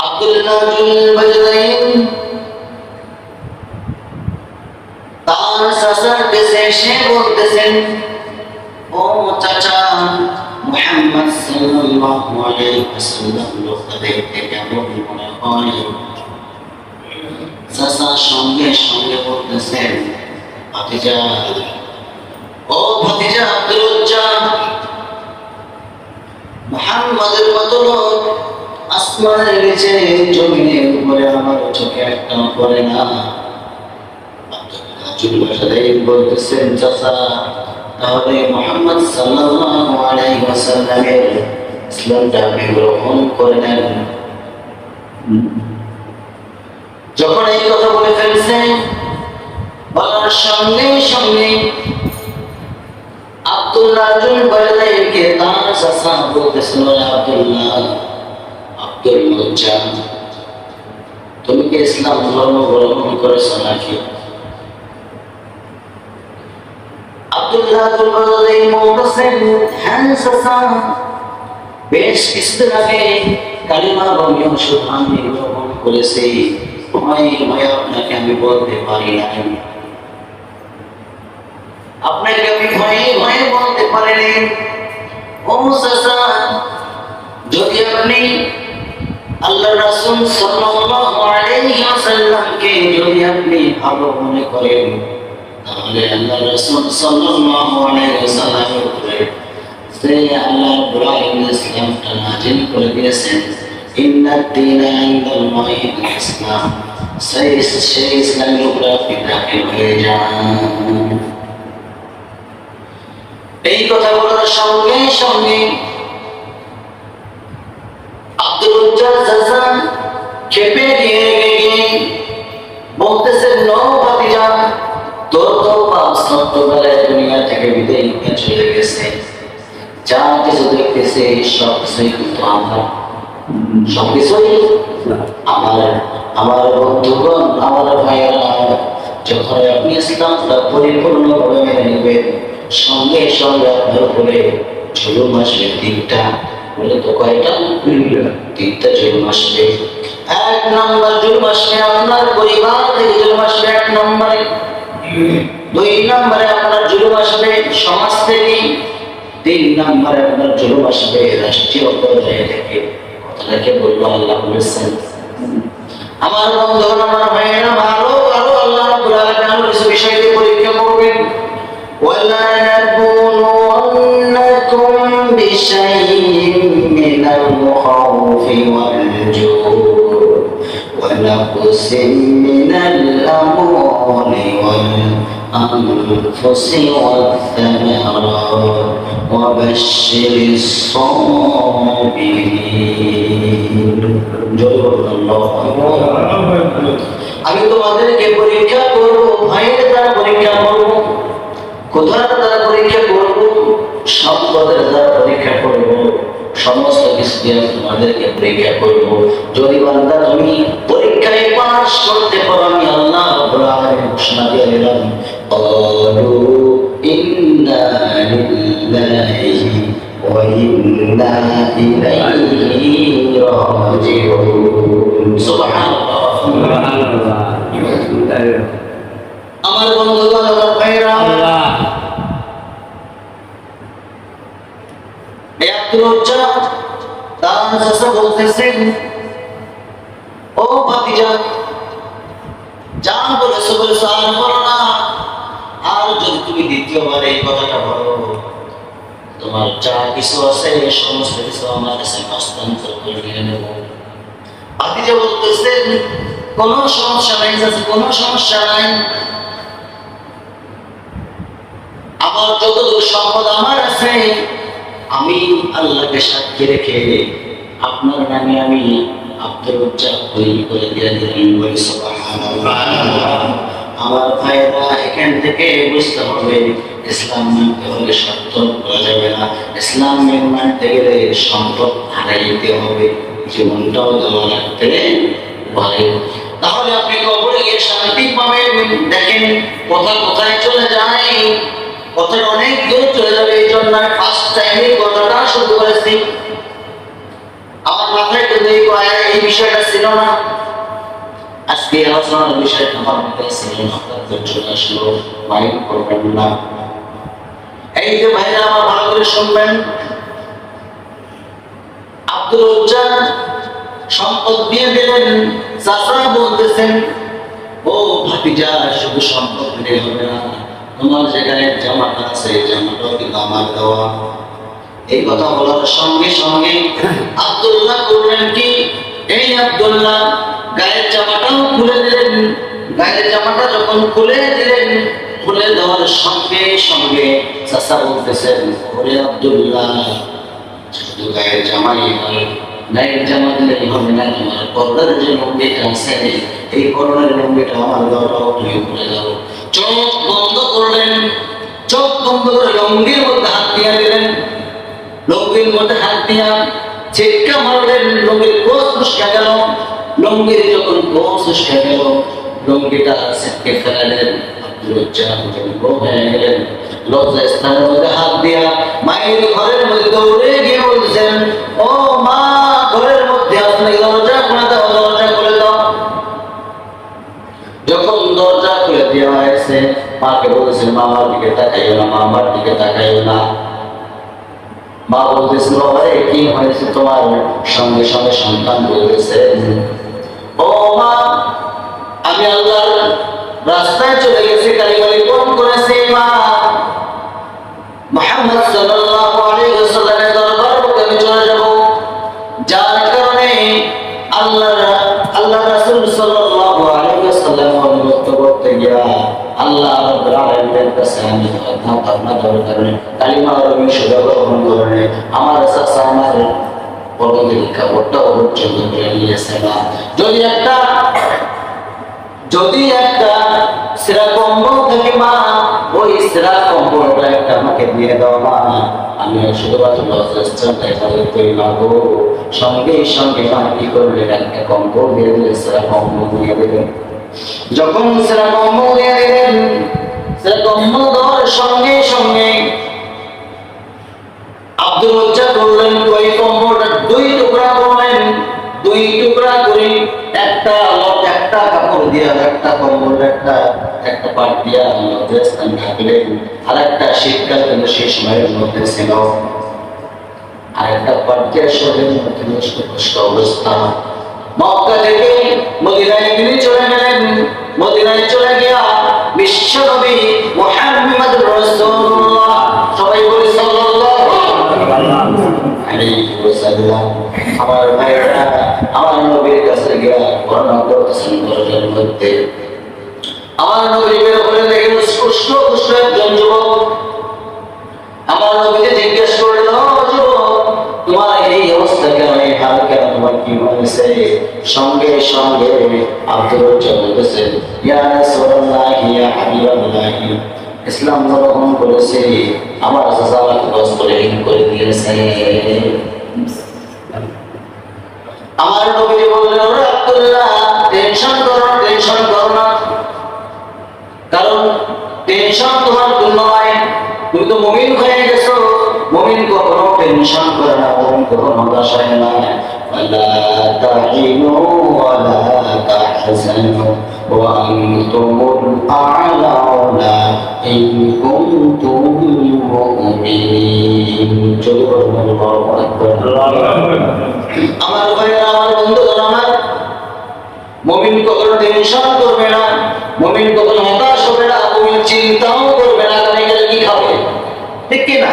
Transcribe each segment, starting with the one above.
আব্দুল্লাহ বাজলাইন তার চাচার কাছে এসে বলতেছেন, ও চাচা, মুহাম্মদ সাল্লাল্লাহু আলাইহি ওয়াসাল্লাম লোকটা দেখতে কেমন মনে হয়? চাচা সঙ্গে সঙ্গে বলতেছেন, ভাতিজা, ও ভাতিজা আব্দুল্লাহ, মুহাম্মদের মতো লোক আসমানের নিচে জমিনের উপরে আমার চোখে একটা পড়ে না। বলতেছেন, চাচা, তাহলে মুহাম্মদ সাল্লাল্লাহু আলাইহি ওয়াসাল্লামের ইসলামটা আপনি গ্রহণ করে নেন। যখন এই কথা বলে ফেলছেন, বলার সঙ্গে সঙ্গে আব্দুল্লাহ বাজলাইনকে তার চাচা বলতেছিল, আব্দুল্লাহ, তুমি কি ইসলাম ধর্ম গ্রহণ করেছো নাকি? আব্দুল্লাহ বাজলাইন বলতেছেন, হ্যাঁ চাচা, বেশ কিছুদিন আগে কালিমা বর্ণীয় সুধান গ্রহণ করেছি, আপনাকে আমি বলতে পারি নাই, আপনাকে আমি ভয়ে ভয়ে বলতে পারিনি। ও চাচা, যদি আপনি আল্লাহ রাসূল সাল্লাল্লাহু আলাইহি ওয়াসাল্লামকে যদি আপনি ভালো মনে করেন, তাহলে আল্লাহ রাসূল সাল্লাল্লাহু আলাইহি ওয়াসাল্লামের উপরে যে আল্লাহ রাব্বুল আলামিন ইসলামটা নাযিল করে দিয়েছেন, ইন্নাদ দীনা ইনদাল্লাহিল ইসলাম, সেই ইসলামের উপরে আপনি দাখিল হয়ে যান। এই কথা বলার সঙ্গে সঙ্গে আব্দুল্লাহ চাচা খেপে গিয়ে বলতেছেন, নো ভাতিজা, তোর তো বাপ ছোট্টবেলায় দুনিয়া থেকে বিদায় নিয়ে চলে গেছে, যা কিছু দেখতেছে সবকিছুই কিন্তু সবকিছুই আমার বন্ধুগণ, আমার ভাইয়েরা, যখন আপনি ইসলামটা পরিপূর্ণভাবে মেনে নেবেন, সঙ্গে সঙ্গে আপনার উপরে জুলুম আসবে তিনটা। বলে তো কয়টা? তিনটা জুলুম আসবে। এক নম্বর জুলুম আসবে আপনার পরিবার থেকে, জুলুম আসবে এক নম্বরে। দুই নম্বরে আপনার জুলুম আসবে সমাজ থেকে। তিন নম্বরে আপনার জুলুম আসবে রাষ্ট্রীয় পর্যায়ে থেকে। কথাটাকে বলবো আল্লাহ বলেছেন। আমার বন্ধুগণ, আমার ভাইয়েরা, ভালো ভালো আল্লাহ রাব্বুল আলামিন কিছু বিষয় দিয়ে পরীক্ষা করবেন। وَلَنَبْلُوَنَّكُمْ بِشَيْءٍ مِّنَ الْخَوْفِ وَالْجُوعِ وَنَقْصٍ مِّنَ الْأَمْوَالِ وَالْأَنفُسِ وَالثَّمَرَاتِ وَبَشِّرِ الصَّابِرِينَ। আমি তোমাদেরকে পরীক্ষা করবো, ভাইয়ের দ্বারা পরীক্ষা করবো, কোথার দ্বারা পরীক্ষা করবো, সম্পদের দ্বারা পরীক্ষা করবো, সমস্ত কিছু দিয়ে তোমাদেরকে পরীক্ষা করবো। যদি বান্দা তুমি পরীক্ষায় পাস করতে পারো, আমি আল্লাহ রাব্বুল আলামিন ঘোষণা দিয়ে দিলাম, ক্বালু ইন্না লিল্লাহি ওয়া ইন্না ইলাইহি রাজিউন। সুবহানাল্লাহ। আমার বন্ধুগণ, আমার ভাইরা, বলতেছেন, ও ভাতিজা, যা বলেছো বলেছো, আর বলো না। আর যদি তুমি দ্বিতীয়বার এই কথাটা বলো, তোমার যা কিছু আছে সমস্ত কিছু আমার কাছে হস্তান্তর করে নিয়ে নেব। ভাতিজা বলতেছেন, কোনো সমস্যা নাই, কোনো সমস্যা নাই, আমার যতটুকু সম্পদ আমার আছে, আমি আল্লাহকে সাক্ষী রেখে আপনার নামে আমি আব্দুল্লাহ তৈরি করে দিয়ে দিলেন। সুবহানাল্লাহ। আমার ভাইরা, এখান থেকে বুঝতে হবে, ইসলাম মানতে হলে শর্ত করা যাবে না। ইসলাম মানতে গেলে সম্পদ হারাইতে হবে, জীবনটাও দেওয়া লাগতে পারে। তাহলে আপনি কবরে গিয়ে শান্তি পাবেন। দেখেন কথা কোথায় চলে যায়, কথাটা অনেক দূর চলে যাবে। এই জন্য আমি ফার্স্ট টাইমে কথাটা শুরু করেছি। আমার মাথায় তো এই বিষয়টা ছিল না, আজকে আলোচনার বিষয়টা আমার মাথায় ছিল না, আপনাদের চলে আসলো, মাইন্ড করবেন না। এই যে ভাইরা আমার ভালো করে শুনবেন, আব্দুল উজ্জান সম্পদ দিয়ে দিলেন, চাচা বলতেছেন ও ভাতিজা শুধু সম্পদ দিলে হবে না, তোমার যেখানে জামাটা আছে এই জামাটাও কিন্তু আমার দেওয়া। এই কথা বলার সঙ্গে সঙ্গে আব্দুল্লাহ করলেন কি, এই আব্দুল্লাহ গায়ের জামাটাও খুলে দিলেন। গায়ের জামাটা যখন খুলে দিলেন, খুলে দেওয়ার সঙ্গে সঙ্গে চাচা বলতেছেন ওরে আব্দুল্লাহ শুধু গায়ের জামাই নয়, গায়ের জামা দিলেই হবে না, তোমার পর্দার যে লম্বিটা আছে এই করোনার লম্বিটা আমার দেওয়াটাও তুমি খুলে দাও। চোখ বন্ধ করলেন, চোখ বন্ধ করে লঙ্গির মধ্যে হাত দিয়ে দিলেন, লঙ্গির মধ্যে হাত দিয়া চিৎকার মারলেন, লঙ্গির কোষ উস্কা গেল। লঙ্গির যখন কোষ উস্কা গেল, লঙ্গিটা ছিটকে ফেলালেন। আব্দুল উজ্জান হয়ে গেলেন, লজ্জা স্থানের মধ্যে হাত দিয়া মায়ের ঘরের মধ্যে দৌড়ে গিয়ে বলছেন ও মা, ঘরের মধ্যে আপনি দরজা খুলে দাও, দরজা খুলে দাও। যখন দরজা খুলে দেওয়া হয়েছে, মাকে বলেছেন মা আমার দিকে তাকাইও না, মা আমার দিকে তাকাইও না। মা বলতেছিল আরে কি হয়েছে তোমার? সঙ্গে সঙ্গে সন্তান বলতেছে ও মা, আমি আল্লাহর রাস্তায় চলে গেছি, কালিমা লিপন করেছি মা, মুহাম্মদ সাল্লাল্লাহু আলাইহি ওয়াসাল্লামের দরবারে আমি চলে যাব, যার কারণে আল্লাহ রাসূল সাল্লাল্লাহু আলাইহি ওয়াসাল্লাম অনুমত করতে গিয়া আল্লাহ রাব্বুল আলামিনের কাছে আমি আপনার দরবারে কালিমা রবি শুদ্ধ গ্রহণ করে আমার চাচা আমার পরবর্তী খবরটা অবচন্দ করে নিয়েছে না। যদি একটা সেরা কম্বল থাকে মা, ওই সেরা কম্বলটা একটা আমাকে দিয়ে দাও মা, আমি শুধুমাত্র লজ্জাস্থানটাই তাদের তৈরি মাগো। সঙ্গে সঙ্গে মা কি করলেন, একটা কম্বল দিয়ে দিলে, সেরা কম্বল দিয়ে দিলেন। যখন সেরা কম্বল দিয়ে দিলেন, সেরা কম্বল দেওয়ার সঙ্গে সঙ্গে আব্দুল উজ্জান করলেন ওই কম্বলটা দুই টুকরা করলেন, দুই টুকরা করে একটা কাপড় দিয়া একটা কম্বল একটা পাট দিয়া লজ্জাস্থান ঢাকলেন। আর একটা শীতকাল কিন্তু সেই সময়ের মধ্যে ছিল, আর একটা পাট দিয়া শরীরের মধ্যে কষ্ট অবস্থা। মক্কা থেকে মদিনায় তিনি চলে গেলেন। মদিনায় চলে গিয়া বিশ্ব নবী মুহাম্মদ রাসূলুল্লাহ, সবাই বলি সাল্লাল্লাহু আলাইহি ওয়াসাল্লাম, আমার ভাইরা আমার নবীর কাছে গিয়া বর্ণনা করতেছেন দরজার মধ্যে। আমার নবী বের করে দেখেন সুস্থ একজন যুবক। আমার নবীকে জিজ্ঞেস করলেন ও যুবক, তোমার এই অবস্থা কেন, এই হাল কেন, তোমার কি হয়েছে? সঙ্গে সঙ্গে আব্দুল উজ্জান বলতেছেন ইয়া রাসূলুল্লাহ ইয়া হাবিবাল্লাহ, ইসলাম গ্রহণ করেছে, আমার চাচা আমাকে বস্ত্রহীন করে দিয়েছে। আমার নবী বললেন ওরে আব্দুল্লাহ, টেনশন করো না, কারণ টেনশন তোমার জন্য নয়, তুমি তো মুমিন হয়ে গেছো। মুমিন কখনো টেনশন করে না, মুমিন কখনো হতাশ হয় না। ওয়ালা তাহিনু ওয়ালা তাহজানু ওয়া আনতুমুল আ'লাউনা ইন কুনতুম মুমিনিন। চলো আল্লাহু আকবার। আমার ভাইরা, আমার বন্ধুগণ, আমার মুমিন কখনো টেনশন করবে না, মুমিন কখনো হতাশ হবে না, মুমিন চিন্তাও করবে না কারণ এখানে কি খাবে, ঠিক কি না?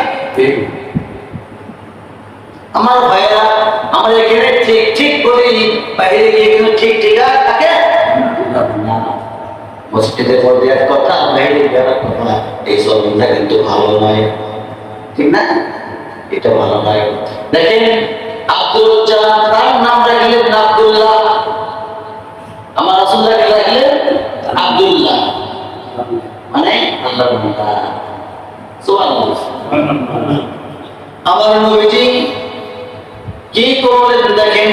আমার ভাইরা, আমরা এখানে ঠিক করি, বাইরে গিয়ে কিন্তু ঠিক থাকে না। মসজিদের মধ্যে এক কথা, বাইরে গিয়ে কথা, এই সবটা কিন্তু ভালো নয়, ঠিক না? এটা ভালো নয়। দেখেন আব্দুল উজ্জান, তার নাম রাখলেন আব্দুল্লাহ, আমার রাসূলুল্লাহকে রাখলেন আব্দুল্লাহ, মানে আল্লাহর বান্দা। সুবহানাল্লাহ। আমার নবীজি কি করলেন দেখেন,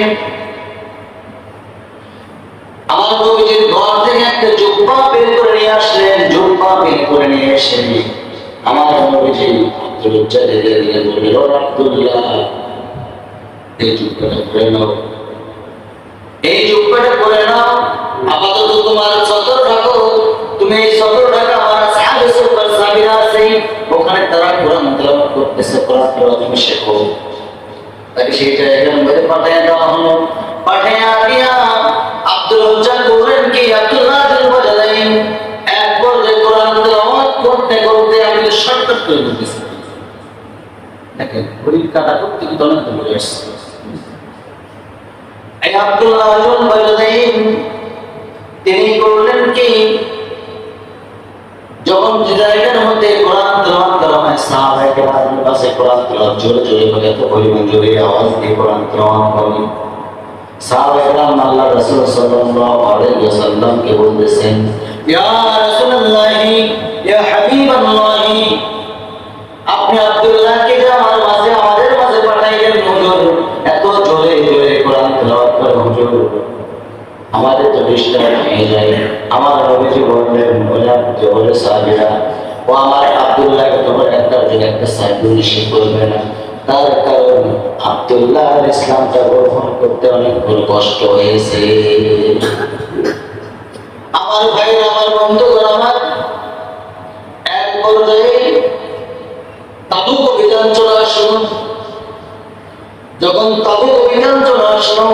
আমার নবীজির ঘর থেকে একটা জুব্বা বের করে নিয়ে আসলেন। জুব্বা বের করে নিয়ে এসে আমার নবীজি আব্দুল উজ্জানকে দিয়ে বললেন ও আব্দুল্লাহ, এই জুব্বাটা পরে নাও, এই জুব্বাটা পরে নাও। আপাতত তোমার সতর রাখো, তুমি এই সতর রাখা আমার সাহাবে সুপার সাবিরা আছে, ওখানে তারা কোরআন তেলাওয়াত করতেছে, কোরআন তেলাওয়াত তুমি শেখো। তাকে সেই জায়গার মধ্যে পাঠিয়ে দেওয়া হলো। পাঠিয়ে দিয়া আব্দুল রাজ্জাক বলেন কি আব্দুল্লাহ বিন বাজালাইন এক পর্যায়ে কোরআন তেলাওয়াত করতে করতে আমি শর্টকাট করে দিতেছি। দেখেন ঘড়ির কাঁটা করতে কি অনেক দূরে আসছে। এই আব্দুল্লাহ বিন বাজালাইন তিনি করলেন কি, যখন জায়গার মধ্যে কোরআন তেলাওয়াত করা হয়, সাহাবায়ে কেরামের কাছে কোরআন তেলাওয়াত জোরে জোরে করে এত পরিমাণ জোরে আওয়াজ দিয়ে কোরআন তেলাওয়াত করেন। সাহাবায়ে কেরাম আল্লাহ রাসূল সাল্লাল্লাহু আলাইহি ওয়াসাল্লামকে বলতেছেন, ইয়া রাসূলুল্লাহ, ইয়া হাবিবাল্লাহ, আপনি আব্দুল্লাহকে যে আমার মাঝে আমাদের মাঝে পাঠাইলেন হুজুর, এত জোরে জোরে কোরআন তেলাওয়াত করে হুজুর আমাদের তো ডিস্টার্ব হয়ে যায়। আমার নবীজি বললেন, বলে সাহাবীরা, ও আমার আব্দুল্লাহকে তোমার একটা সাহাবী নিষেধ করবে না, তার কারণ আব্দুল্লাহ ইসলামটা গ্রহণ করতে অনেক কষ্ট হয়েছে। আমার ভাই, আমার বন্ধুগণ, আমার এক পর্যায়ে তাবুক অভিযান চলে আসলো। যখন তাবুক অভিযান চলে আসলো,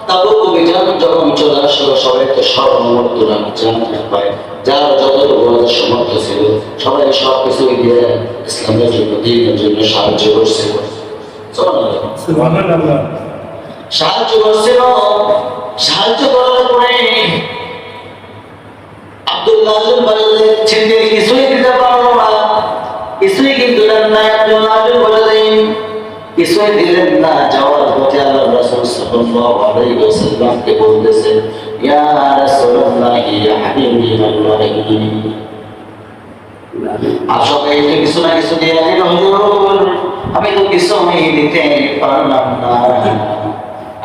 তাবুক অভিযান যখন চলে আসলো, সবাই তো সর্বমর্ত জানতে পায়, যার যতটুকু সমর্থ ছিল সবাই সব কিছু দিয়ে ইসলামের জন্য, দিনের জন্য সাহায্য করছিল। সাহায্য করছিল। সাহায্য করার পরে আব্দুল্লাহ ছেলে কিছুই দিতে পারলো না, কিছুই কিন্তু দেন না। আব্দুল্লাহ বললেন, কিছুই দিলেন না। যাওয়ার পথে আল্লাহ রাসূল সাল্লাল্লাহু আলাইহি ওয়াসাল্লামকে বলতেছেন, ইয়া রাসূলুল্লাহ, ইয়া হাবিবাল্লাহ, আসলে এই কিছু না কিছু দিয়ে দিল হুজুর, আমি তো কিছুই দিতে পারলাম না,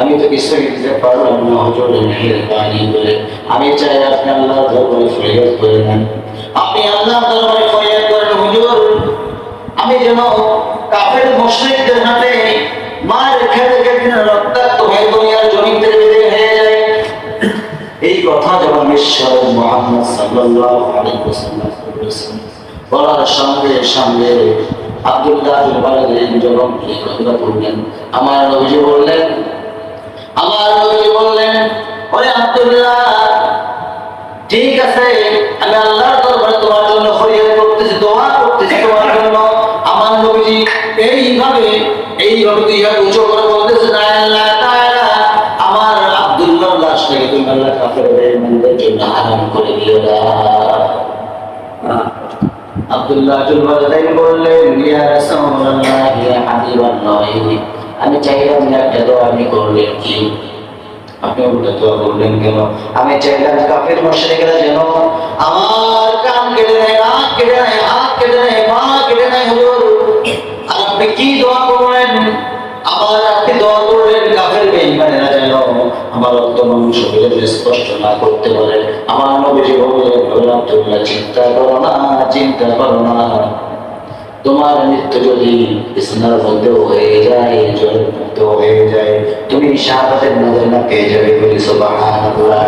আমি তো কিছুই দিতে পারলাম না হুজুর, মেহেরবানি করে আমি চাই আপনি আল্লাহর দরবারে ফরিয়াদ করে নেন, আপনি আল্লাহর দরবারে ফরিয়াদ করেন হুজুর, আমি যেন কাফের মুশরিকদের হাতে মার খেতে খেতে রক্তাক্ত হয়ে দুনিয়ার জমিন থেকে বিদায় হয়ে যায়। এই কথা যখন বিশ্বনবী মুহাম্মদ সাল্লাল্লাহু আলাইহি ওয়াসাল্লাম বলেছেন, বলার সঙ্গে সঙ্গে আব্দুল্লাহ বিন বাজালাইন যখন এই কথা বললেন, আমার নবীজি বললেন, ওরে আব্দুল্লাহ, ঠিক আছে, আমি আল্লাহর দরবারে তোমার জন্য ফরিয়াদ করতেছি, দোয়া করতেছি তোমার জন্য। আমার নবীজি এইভাবে দুই হাত উঁচু করে বলতেছেন, আল্লাহ তাআলা আমার আব্দুল্লাহর লাশটাকে তুমি আল্লাহ কাফেরদের মুখের জন্য হারাম করে দিও না। আব্দুল্লাহ বিন বাজালাইন বললেন, ইয়া রাসূলুল্লাহ, ইয়া হাবিবাল্লাহ, আমি চাইলাম একটা দোয়া, আমি করলেন কি? আপনি ওটা দোয়া করলেন কেন? আমি চাইলাম কাফের মুশরিকরা যেন আমার কান কেটে নেয়, নাক কেটে নেয়, হাত কেটে নেয়, পা কেটে নেয় হুজুর। আর আপনি কি দোয়া করলেন? আপনি দোয়া করলেন কাফের বেঈমানেরা যেন আমার রক্ত মাংস স্পষ্ট না করতে পারে। আমার নবীজি বললেন, তোমরা চিন্তা করো না, চিন্তা করো না, তোমার মৃত্যু যদি বিছানার মধ্যে হয়ে যায়, জলের মধ্যে হয়ে যায়, তুমি শাহাদাতের নজর না পেয়ে যাবে। বলি সুবহানাল্লাহ।